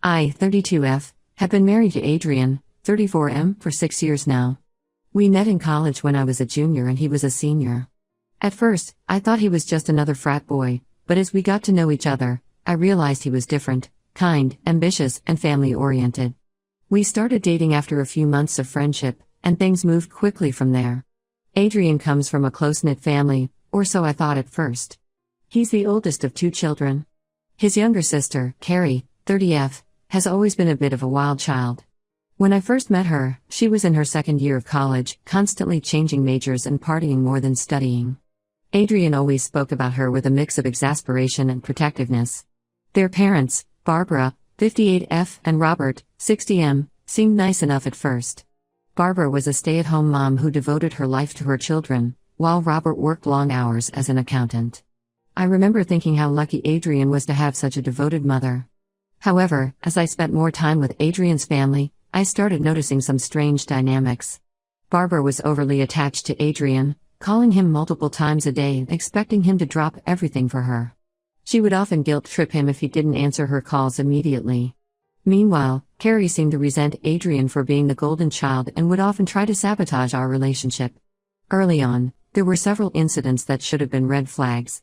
I, 32F, have been married to Adrian, 34M, for 6 years now. We met in college when I was a junior and he was a senior. At first, I thought he was just another frat boy, but as we got to know each other, I realized he was different, kind, ambitious, and family-oriented. We started dating after a few months of friendship, and things moved quickly from there. Adrian comes from a close-knit family, or so I thought at first. He's the oldest of 2 children. His younger sister, Carrie, 30F, has always been a bit of a wild child. When I first met her, she was in her 2nd year of college, constantly changing majors and partying more than studying. Adrian always spoke about her with a mix of exasperation and protectiveness. Their parents, Barbara, 58F, and Robert, 60M, seemed nice enough at first. Barbara was a stay-at-home mom who devoted her life to her children, while Robert worked long hours as an accountant. I remember thinking how lucky Adrian was to have such a devoted mother. However, as I spent more time with Adrian's family, I started noticing some strange dynamics. Barbara was overly attached to Adrian, calling him multiple times a day and expecting him to drop everything for her. She would often guilt-trip him if he didn't answer her calls immediately. Meanwhile, Carrie seemed to resent Adrian for being the golden child and would often try to sabotage our relationship. Early on, there were several incidents that should have been red flags.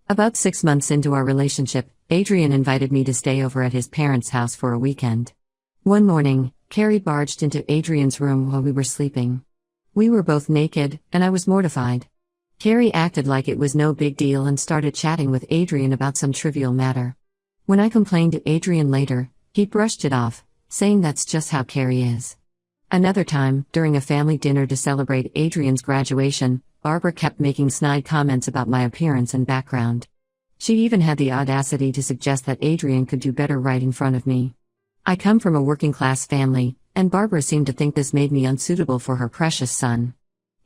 About 6 months into our relationship, Adrian invited me to stay over at his parents' house for a weekend. One morning, Carrie barged into Adrian's room while we were sleeping. We were both naked, and I was mortified. Carrie acted like it was no big deal and started chatting with Adrian about some trivial matter. When I complained to Adrian later, he brushed it off, saying that's just how Carrie is. Another time, during a family dinner to celebrate Adrian's graduation, Barbara kept making snide comments about my appearance and background. She even had the audacity to suggest that Adrian could do better right in front of me. I come from a working-class family, and Barbara seemed to think this made me unsuitable for her precious son.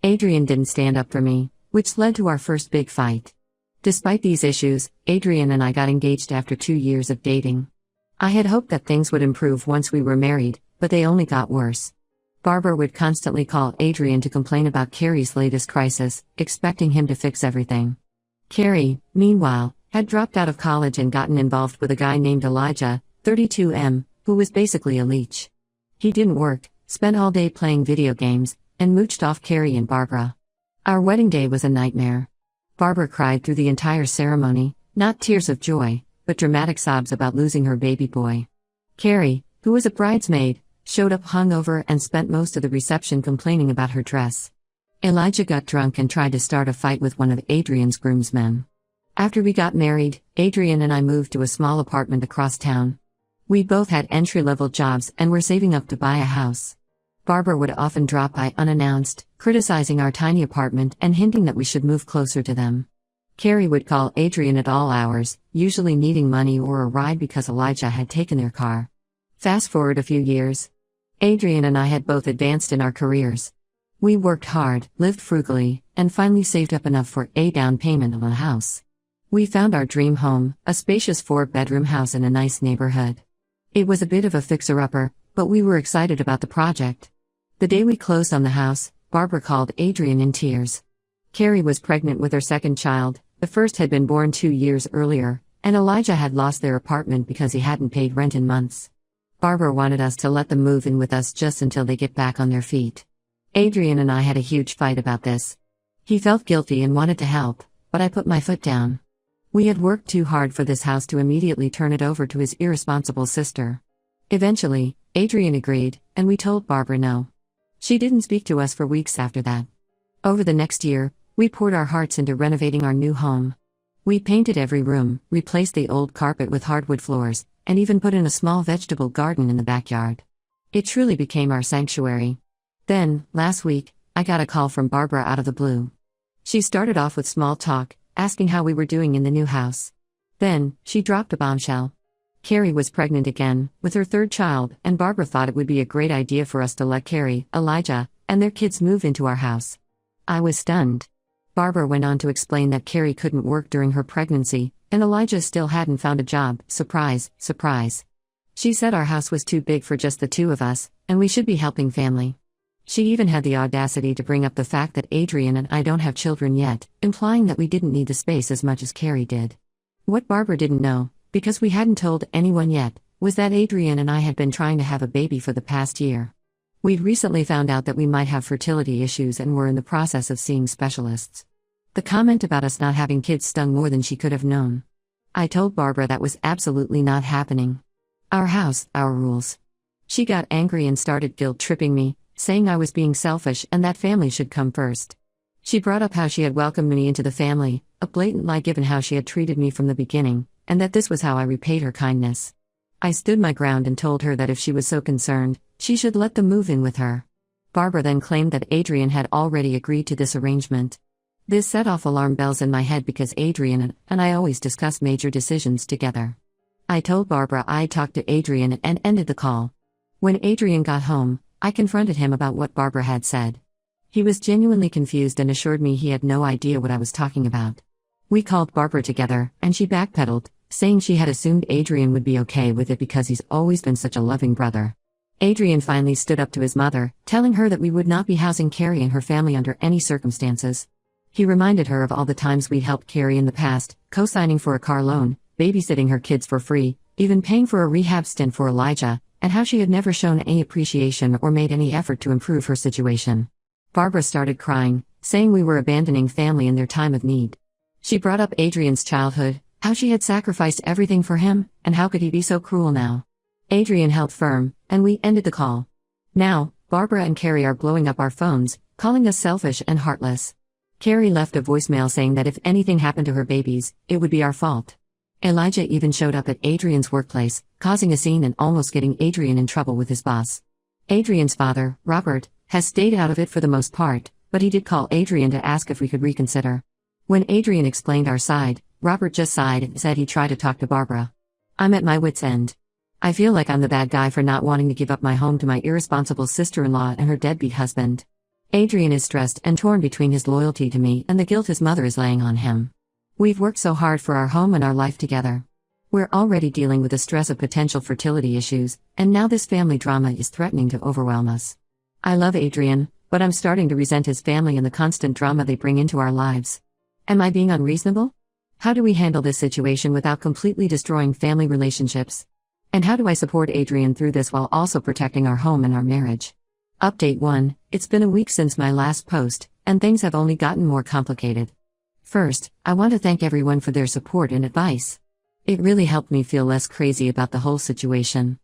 Adrian didn't stand up for me, which led to our first big fight. Despite these issues, Adrian and I got engaged after 2 years of dating. I had hoped that things would improve once we were married, but they only got worse. Barbara would constantly call Adrian to complain about Carrie's latest crisis, expecting him to fix everything. Carrie, meanwhile, had dropped out of college and gotten involved with a guy named Elijah, 32M, who was basically a leech. He didn't work, spent all day playing video games, and mooched off Carrie and Barbara. Our wedding day was a nightmare. Barbara cried through the entire ceremony, not tears of joy, but dramatic sobs about losing her baby boy. Carrie, who was a bridesmaid, showed up hungover and spent most of the reception complaining about her dress. Elijah got drunk and tried to start a fight with one of Adrian's groomsmen. After we got married, Adrian and I moved to a small apartment across town. We both had entry-level jobs and were saving up to buy a house. Barbara would often drop by unannounced, criticizing our tiny apartment and hinting that we should move closer to them. Carrie would call Adrian at all hours, usually needing money or a ride because Elijah had taken their car. Fast forward a few years. Adrian and I had both advanced in our careers. We worked hard, lived frugally, and finally saved up enough for a down payment on a house. We found our dream home, a spacious 4-bedroom house in a nice neighborhood. It was a bit of a fixer-upper, but we were excited about the project. The day we closed on the house, Barbara called Adrian in tears. Carrie was pregnant with her 2nd child, the first had been born 2 years earlier, and Elijah had lost their apartment because he hadn't paid rent in months. Barbara wanted us to let them move in with us just until they get back on their feet. Adrian and I had a huge fight about this. He felt guilty and wanted to help, but I put my foot down. We had worked too hard for this house to immediately turn it over to his irresponsible sister. Eventually, Adrian agreed, and we told Barbara no. She didn't speak to us for weeks after that. Over the next year, we poured our hearts into renovating our new home. We painted every room, replaced the old carpet with hardwood floors, and even put in a small vegetable garden in the backyard. It truly became our sanctuary. Then, last week, I got a call from Barbara out of the blue. She started off with small talk, asking how we were doing in the new house. Then, she dropped a bombshell. Carrie was pregnant again, with her 3rd child, and Barbara thought it would be a great idea for us to let Carrie, Elijah, and their kids move into our house. I was stunned. Barbara went on to explain that Carrie couldn't work during her pregnancy, and Elijah still hadn't found a job. Surprise, surprise. She said our house was too big for just the 2 of us, and we should be helping family. She even had the audacity to bring up the fact that Adrian and I don't have children yet, implying that we didn't need the space as much as Carrie did. What Barbara didn't know, because we hadn't told anyone yet, was that Adrian and I had been trying to have a baby for the past year. We'd recently found out that we might have fertility issues and were in the process of seeing specialists. The comment about us not having kids stung more than she could have known. I told Barbara that was absolutely not happening. Our house, our rules. She got angry and started guilt-tripping me, saying I was being selfish and that family should come first. She brought up how she had welcomed me into the family, a blatant lie given how she had treated me from the beginning, and that this was how I repaid her kindness. I stood my ground and told her that if she was so concerned, she should let them move in with her. Barbara then claimed that Adrian had already agreed to this arrangement. This set off alarm bells in my head because Adrian and I always discuss major decisions together. I told Barbara I'd talked to Adrian and ended the call. When Adrian got home, I confronted him about what Barbara had said. He was genuinely confused and assured me he had no idea what I was talking about. We called Barbara together, and she backpedaled, saying she had assumed Adrian would be okay with it because he's always been such a loving brother. Adrian finally stood up to his mother, telling her that we would not be housing Carrie and her family under any circumstances. He reminded her of all the times we'd helped Carrie in the past, co-signing for a car loan, babysitting her kids for free, even paying for a rehab stint for Elijah, and how she had never shown any appreciation or made any effort to improve her situation. Barbara started crying, saying we were abandoning family in their time of need. She brought up Adrian's childhood, how she had sacrificed everything for him, and how could he be so cruel now. Adrian held firm, and we ended the call. Now, Barbara and Carrie are blowing up our phones, calling us selfish and heartless. Carrie left a voicemail saying that if anything happened to her babies, it would be our fault. Elijah even showed up at Adrian's workplace, causing a scene and almost getting Adrian in trouble with his boss. Adrian's father, Robert, has stayed out of it for the most part, but he did call Adrian to ask if we could reconsider. When Adrian explained our side, Robert just sighed and said he'd try to talk to Barbara. I'm at my wit's end. I feel like I'm the bad guy for not wanting to give up my home to my irresponsible sister-in-law and her deadbeat husband. Adrian is stressed and torn between his loyalty to me and the guilt his mother is laying on him. We've worked so hard for our home and our life together. We're already dealing with the stress of potential fertility issues, and now this family drama is threatening to overwhelm us. I love Adrian, but I'm starting to resent his family and the constant drama they bring into our lives. Am I being unreasonable? How do we handle this situation without completely destroying family relationships? And how do I support Adrian through this while also protecting our home and our marriage? Update 1. It's been a week since my last post, and things have only gotten more complicated. First, I want to thank everyone for their support and advice. It really helped me feel less crazy about the whole situation.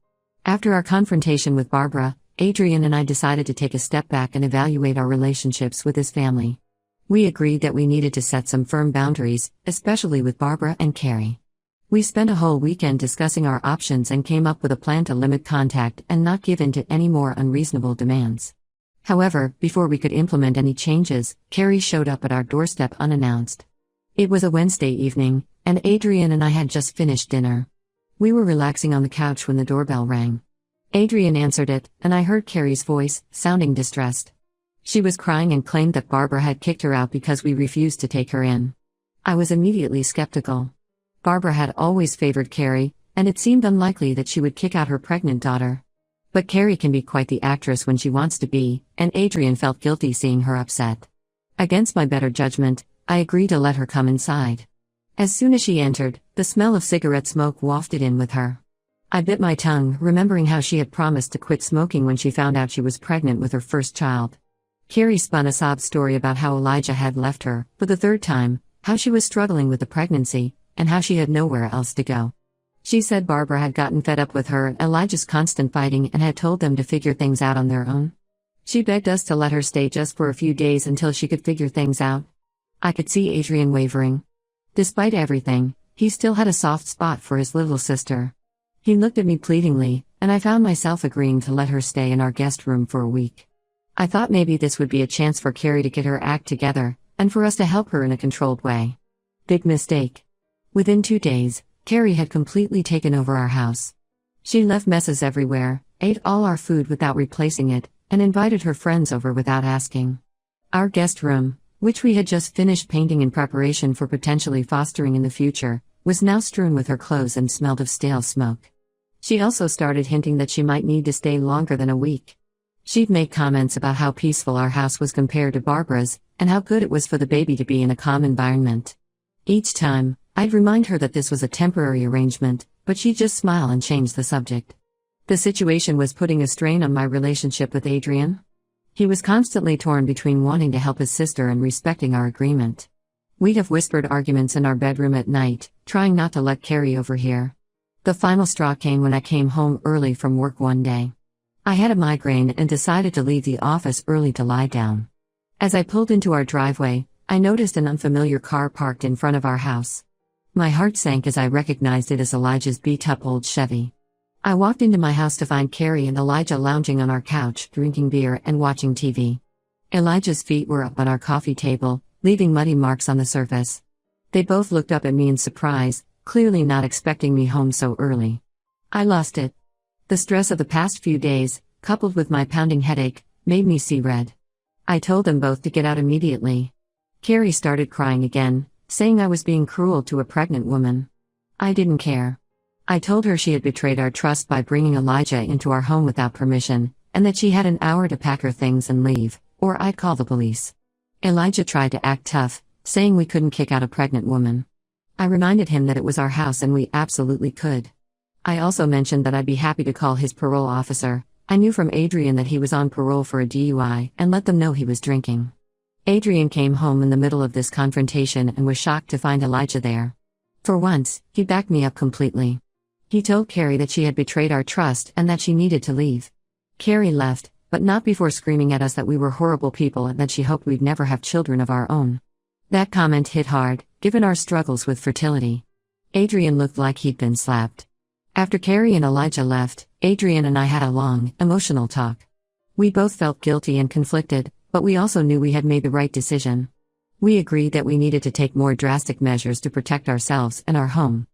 After our confrontation with Barbara, Adrian and I decided to take a step back and evaluate our relationships with his family. We agreed that we needed to set some firm boundaries, especially with Barbara and Carrie. We spent a whole weekend discussing our options and came up with a plan to limit contact and not give in to any more unreasonable demands. However, before we could implement any changes, Carrie showed up at our doorstep unannounced. It was a Wednesday evening, and Adrian and I had just finished dinner. We were relaxing on the couch when the doorbell rang. Adrian answered it, and I heard Carrie's voice, sounding distressed. She was crying and claimed that Barbara had kicked her out because we refused to take her in. I was immediately skeptical. Barbara had always favored Carrie, and it seemed unlikely that she would kick out her pregnant daughter. But Carrie can be quite the actress when she wants to be, and Adrian felt guilty seeing her upset. Against my better judgment, I agreed to let her come inside. As soon as she entered, the smell of cigarette smoke wafted in with her. I bit my tongue, remembering how she had promised to quit smoking when she found out she was pregnant with her first child. Carrie spun a sob story about how Elijah had left her, for the third time, how she was struggling with the pregnancy, and how she had nowhere else to go. She said Barbara had gotten fed up with her and Elijah's constant fighting and had told them to figure things out on their own. She begged us to let her stay just for a few days until she could figure things out. I could see Adrian wavering. Despite everything, he still had a soft spot for his little sister. He looked at me pleadingly, and I found myself agreeing to let her stay in our guest room for a week. I thought maybe this would be a chance for Carrie to get her act together, and for us to help her in a controlled way. Big mistake. Within 2 days, Carrie had completely taken over our house. She left messes everywhere, ate all our food without replacing it, and invited her friends over without asking. Our guest room, which we had just finished painting in preparation for potentially fostering in the future, was now strewn with her clothes and smelled of stale smoke. She also started hinting that she might need to stay longer than a week. She'd make comments about how peaceful our house was compared to Barbara's, and how good it was for the baby to be in a calm environment. Each time, I'd remind her that this was a temporary arrangement, but she'd just smile and change the subject. The situation was putting a strain on my relationship with Adrian. He was constantly torn between wanting to help his sister and respecting our agreement. We'd have whispered arguments in our bedroom at night, trying not to let Carrie overhear. The final straw came when I came home early from work one day. I had a migraine and decided to leave the office early to lie down. As I pulled into our driveway, I noticed an unfamiliar car parked in front of our house. My heart sank as I recognized it as Elijah's beat-up old Chevy. I walked into my house to find Carrie and Elijah lounging on our couch, drinking beer and watching TV. Elijah's feet were up on our coffee table, leaving muddy marks on the surface. They both looked up at me in surprise, clearly not expecting me home so early. I lost it. The stress of the past few days, coupled with my pounding headache, made me see red. I told them both to get out immediately. Carrie started crying again, saying I was being cruel to a pregnant woman. I didn't care. I told her she had betrayed our trust by bringing Elijah into our home without permission, and that she had an hour to pack her things and leave, or I'd call the police. Elijah tried to act tough, saying we couldn't kick out a pregnant woman. I reminded him that it was our house and we absolutely could. I also mentioned that I'd be happy to call his parole officer. I knew from Adrian that he was on parole for a DUI, and let them know he was drinking. Adrian came home in the middle of this confrontation and was shocked to find Elijah there. For once, he backed me up completely. He told Carrie that she had betrayed our trust and that she needed to leave. Carrie left, but not before screaming at us that we were horrible people and that she hoped we'd never have children of our own. That comment hit hard, given our struggles with fertility. Adrian looked like he'd been slapped. After Carrie and Elijah left, Adrian and I had a long, emotional talk. We both felt guilty and conflicted, but we also knew we had made the right decision. We agreed that we needed to take more drastic measures to protect ourselves and our home.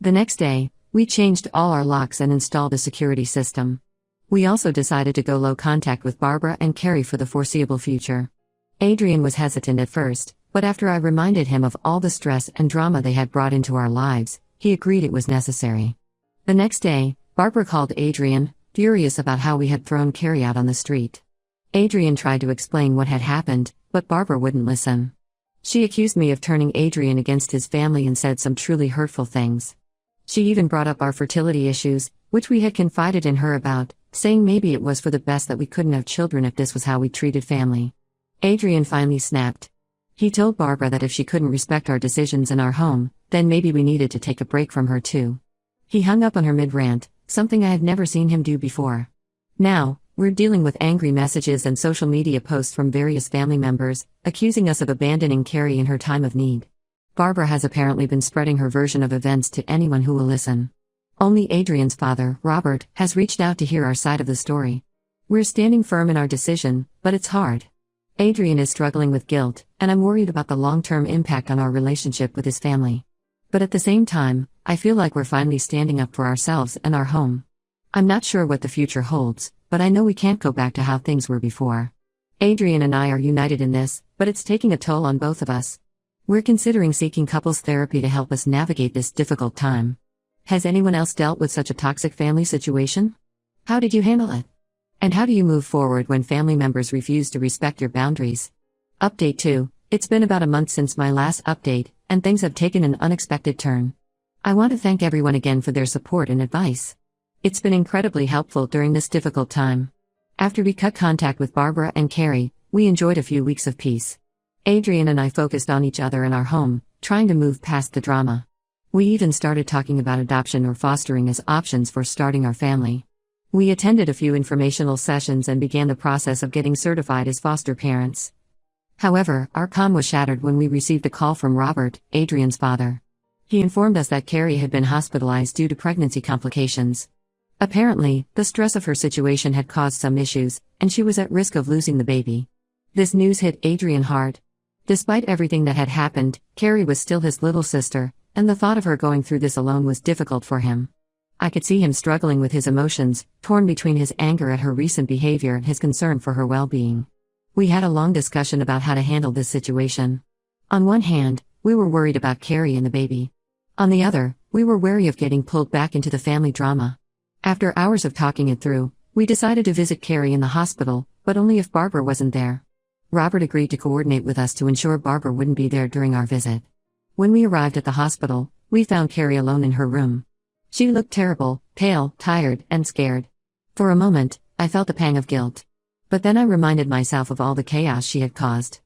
The next day, we changed all our locks and installed a security system. We also decided to go low contact with Barbara and Carrie for the foreseeable future. Adrian was hesitant at first, but after I reminded him of all the stress and drama they had brought into our lives, he agreed it was necessary. The next day, Barbara called Adrian, furious about how we had thrown Carrie out on the street. Adrian tried to explain what had happened, but Barbara wouldn't listen. She accused me of turning Adrian against his family and said some truly hurtful things. She even brought up our fertility issues, which we had confided in her about, saying maybe it was for the best that we couldn't have children if this was how we treated family. Adrian finally snapped. He told Barbara that if she couldn't respect our decisions in our home, then maybe we needed to take a break from her too. He hung up on her mid-rant, something I had never seen him do before. Now, we're dealing with angry messages and social media posts from various family members, accusing us of abandoning Carrie in her time of need. Barbara has apparently been spreading her version of events to anyone who will listen. Only Adrian's father, Robert, has reached out to hear our side of the story. We're standing firm in our decision, but it's hard. Adrian is struggling with guilt, and I'm worried about the long-term impact on our relationship with his family. But at the same time, I feel like we're finally standing up for ourselves and our home. I'm not sure what the future holds, but I know we can't go back to how things were before. Adrian and I are united in this, but it's taking a toll on both of us. We're considering seeking couples therapy to help us navigate this difficult time. Has anyone else dealt with such a toxic family situation? How did you handle it? And how do you move forward when family members refuse to respect your boundaries? Update 2. It's been about a month since my last update, and things have taken an unexpected turn. I want to thank everyone again for their support and advice. It's been incredibly helpful during this difficult time. After we cut contact with Barbara and Carrie, we enjoyed a few weeks of peace. Adrian and I focused on each other and our home, trying to move past the drama. We even started talking about adoption or fostering as options for starting our family. We attended a few informational sessions and began the process of getting certified as foster parents. However, our calm was shattered when we received a call from Robert, Adrian's father. He informed us that Carrie had been hospitalized due to pregnancy complications. Apparently, the stress of her situation had caused some issues, and she was at risk of losing the baby. This news hit Adrian hard. Despite everything that had happened, Carrie was still his little sister, and the thought of her going through this alone was difficult for him. I could see him struggling with his emotions, torn between his anger at her recent behavior and his concern for her well-being. We had a long discussion about how to handle this situation. On one hand, we were worried about Carrie and the baby. On the other, we were wary of getting pulled back into the family drama. After hours of talking it through, we decided to visit Carrie in the hospital, but only if Barbara wasn't there. Robert agreed to coordinate with us to ensure Barbara wouldn't be there during our visit. When we arrived at the hospital, we found Carrie alone in her room. She looked terrible, pale, tired, and scared. For a moment, I felt a pang of guilt. But then I reminded myself of all the chaos she had caused.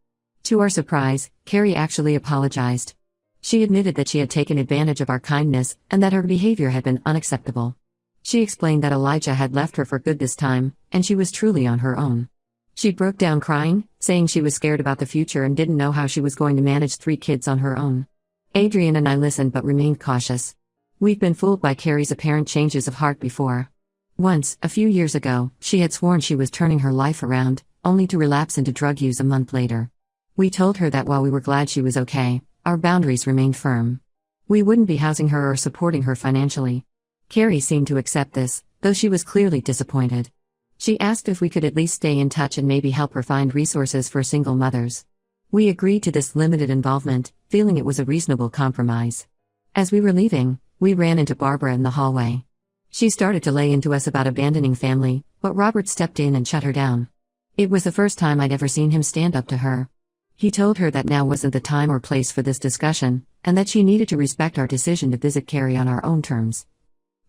To our surprise, Carrie actually apologized. She admitted that she had taken advantage of our kindness and that her behavior had been unacceptable. She explained that Elijah had left her for good this time, and she was truly on her own. She broke down crying, saying she was scared about the future and didn't know how she was going to manage 3 kids on her own. Adrian and I listened but remained cautious. We've been fooled by Carrie's apparent changes of heart before. Once, a few years ago, she had sworn she was turning her life around, only to relapse into drug use a month later. We told her that while we were glad she was okay, our boundaries remained firm. We wouldn't be housing her or supporting her financially. Carrie seemed to accept this, though she was clearly disappointed. She asked if we could at least stay in touch and maybe help her find resources for single mothers. We agreed to this limited involvement, feeling it was a reasonable compromise. As we were leaving, we ran into Barbara in the hallway. She started to lay into us about abandoning family, but Robert stepped in and shut her down. It was the first time I'd ever seen him stand up to her. He told her that now wasn't the time or place for this discussion, and that she needed to respect our decision to visit Carrie on our own terms.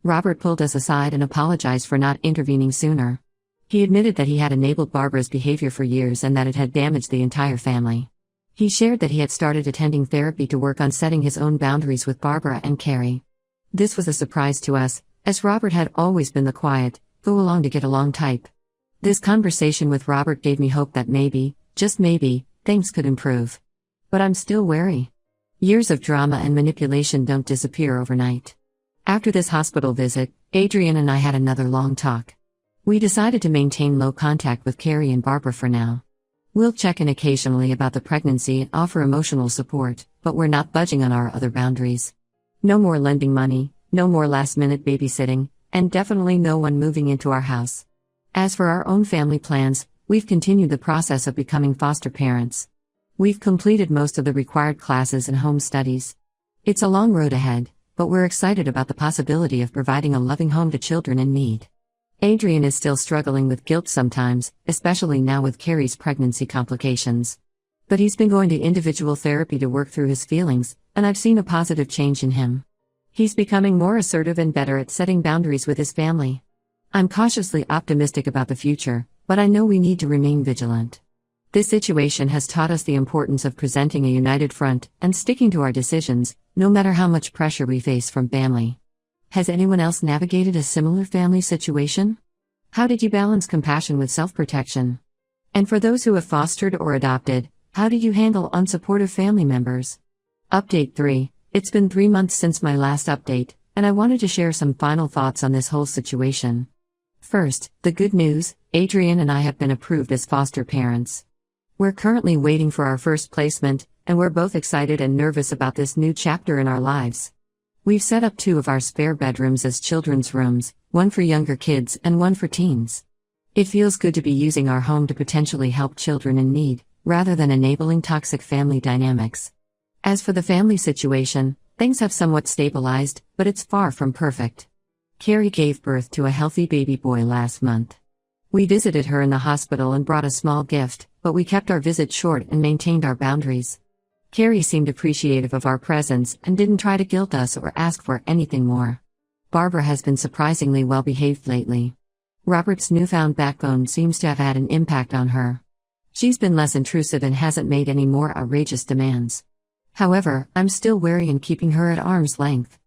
Robert pulled us aside and apologized for not intervening sooner. He admitted that he had enabled Barbara's behavior for years and that it had damaged the entire family. He shared that he had started attending therapy to work on setting his own boundaries with Barbara and Carrie. This was a surprise to us, as Robert had always been the quiet, go-along-to-get-along type. This conversation with Robert gave me hope that maybe, just maybe, things could improve. But I'm still wary. Years of drama and manipulation don't disappear overnight. After this hospital visit, Adrian and I had another long talk. We decided to maintain low contact with Carrie and Barbara for now. We'll check in occasionally about the pregnancy and offer emotional support, but we're not budging on our other boundaries. No more lending money, no more last-minute babysitting, and definitely no one moving into our house. As for our own family plans, we've continued the process of becoming foster parents. We've completed most of the required classes and home studies. It's a long road ahead, but we're excited about the possibility of providing a loving home to children in need. Adrian is still struggling with guilt sometimes, especially now with Carrie's pregnancy complications. But he's been going to individual therapy to work through his feelings, and I've seen a positive change in him. He's becoming more assertive and better at setting boundaries with his family. I'm cautiously optimistic about the future, but I know we need to remain vigilant. This situation has taught us the importance of presenting a united front and sticking to our decisions, no matter how much pressure we face from family. Has anyone else navigated a similar family situation? How did you balance compassion with self-protection? And for those who have fostered or adopted, how did you handle unsupportive family members? Update 3. It's been 3 months since my last update, and I wanted to share some final thoughts on this whole situation. First, the good news: Adrian and I have been approved as foster parents. We're currently waiting for our first placement, and we're both excited and nervous about this new chapter in our lives. We've set up 2 of our spare bedrooms as children's rooms, one for younger kids and one for teens. It feels good to be using our home to potentially help children in need, rather than enabling toxic family dynamics. As for the family situation, things have somewhat stabilized, but it's far from perfect. Carrie gave birth to a healthy baby boy last month. We visited her in the hospital and brought a small gift, but we kept our visit short and maintained our boundaries. Carrie seemed appreciative of our presence and didn't try to guilt us or ask for anything more. Barbara has been surprisingly well behaved lately. Robert's newfound backbone seems to have had an impact on her. She's been less intrusive and hasn't made any more outrageous demands. However, I'm still wary in keeping her at arm's length.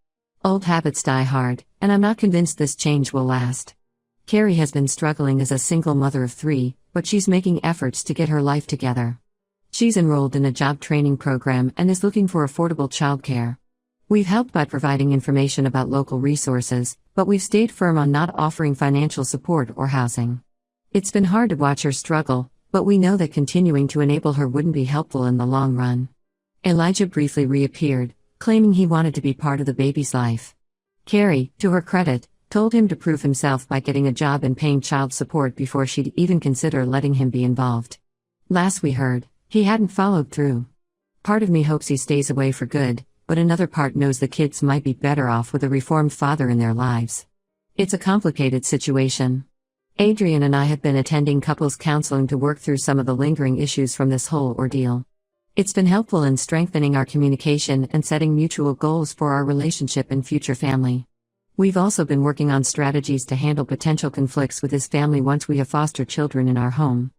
Old habits die hard, and I'm not convinced this change will last. Carrie has been struggling as a single mother of 3, but she's making efforts to get her life together. She's enrolled in a job training program and is looking for affordable childcare. We've helped by providing information about local resources, but we've stayed firm on not offering financial support or housing. It's been hard to watch her struggle, but we know that continuing to enable her wouldn't be helpful in the long run. Elijah briefly reappeared, claiming he wanted to be part of the baby's life. Carrie, to her credit, told him to prove himself by getting a job and paying child support before she'd even consider letting him be involved. Last we heard, he hadn't followed through. Part of me hopes he stays away for good, but another part knows the kids might be better off with a reformed father in their lives. It's a complicated situation. Adrian and I have been attending couples counseling to work through some of the lingering issues from this whole ordeal. It's been helpful in strengthening our communication and setting mutual goals for our relationship and future family. We've also been working on strategies to handle potential conflicts with his family once we have foster children in our home.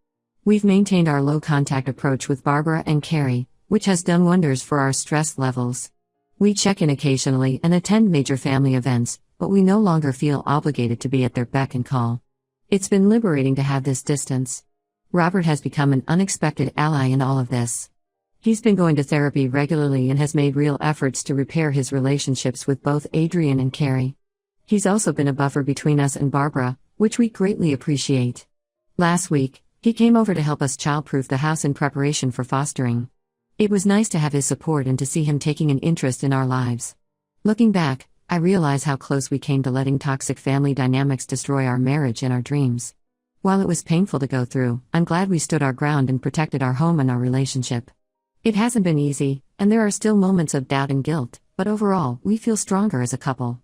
We've maintained our low-contact approach with Barbara and Carrie, which has done wonders for our stress levels. We check in occasionally and attend major family events, but we no longer feel obligated to be at their beck and call. It's been liberating to have this distance. Robert has become an unexpected ally in all of this. He's been going to therapy regularly and has made real efforts to repair his relationships with both Adrian and Carrie. He's also been a buffer between us and Barbara, which we greatly appreciate. Last week, he came over to help us childproof the house in preparation for fostering. It was nice to have his support and to see him taking an interest in our lives. Looking back, I realize how close we came to letting toxic family dynamics destroy our marriage and our dreams. While it was painful to go through, I'm glad we stood our ground and protected our home and our relationship. It hasn't been easy, and there are still moments of doubt and guilt, but overall, we feel stronger as a couple.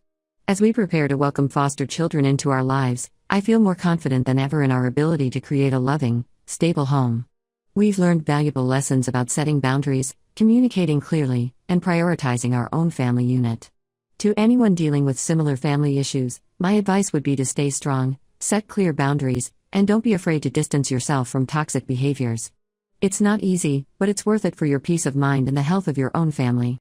As we prepare to welcome foster children into our lives, I feel more confident than ever in our ability to create a loving, stable home. We've learned valuable lessons about setting boundaries, communicating clearly, and prioritizing our own family unit. To anyone dealing with similar family issues, my advice would be to stay strong, set clear boundaries, and don't be afraid to distance yourself from toxic behaviors. It's not easy, but it's worth it for your peace of mind and the health of your own family.